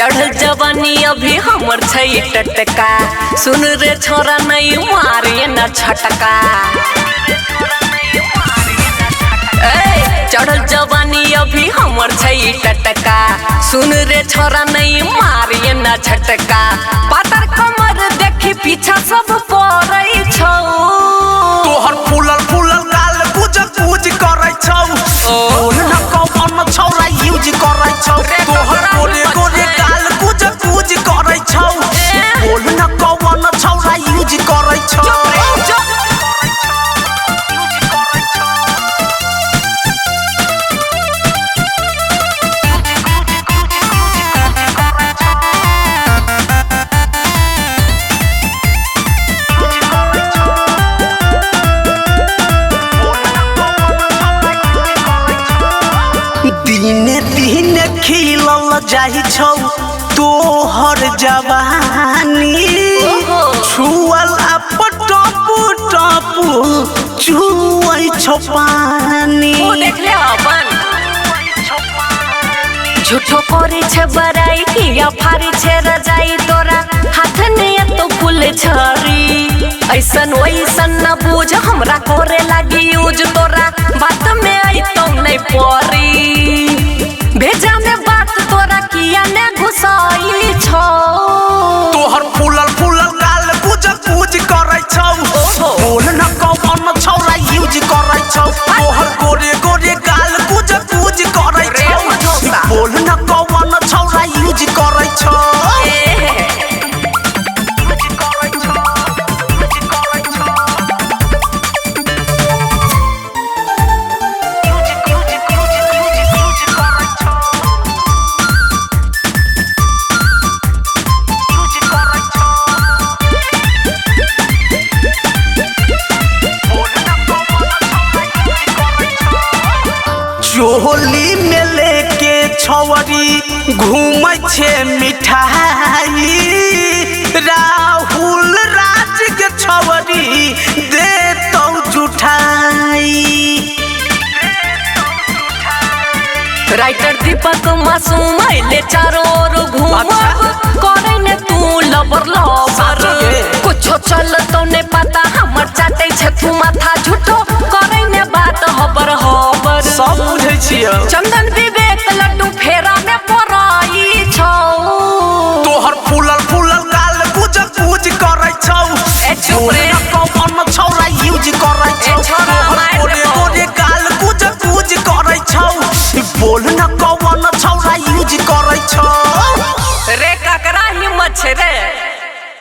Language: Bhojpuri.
चढ़ल जवानी अभी हमर छै टटका सुन रे छोरा नहीं मारे न छटका चढ़ल जवानी अभी हमर छै टटका सुन रे छोरा नहीं मारे न छटका पातर कमर देखी पीछा सब पड़ै छौ तोहर फूलल फूलल गाल कुछ कुछ करै छौ बोल न कौन छौरा यूज करै छौ तोहर गोरे गोरे गाल कुछ कुछ करै छौ बोल न कौन छौरा यूज करै छौ दिने दिने खिलल जाइ छौ तोहर जवानी छुअल टपू टपू चुअइ छौ पानी देख ले अपन झूठो करे छे बराई किया फारी छे रजाई तोरा हाथ ने तो फूल छरी ऐसन वैसन न बूझ हमरा करे लागी यूज तोरा बात में आई तो नहीं परी भेजा में बात तोरा किया ने घुसाई छौ तोहर फूलल फूलल गाल कुछ कुछ करै छौ बोल न कौन छौरा यूज करै छौ तोहर गोरे गोरे गाल कुछ कुछ करै छौ बोल न कौन छौरा यूज करै छौ चोली में लेके छौरी घूमै छे मिठाई राहुल राज के छौरी दे तो जुठाई राइटर दीपक मासूम आइले चारों ओर घूम करे ने तू लबर लबर कुछो चल तो ने पता हमर चाटे छे तू माथा झूठो करे ने बात हबर हबर सब बुझै छियै चंदन विवेक लड्डू फेरा में पराई छौ तोहर फूलल फूलल गाल कुछ कुछ करै छौ ए चुप रे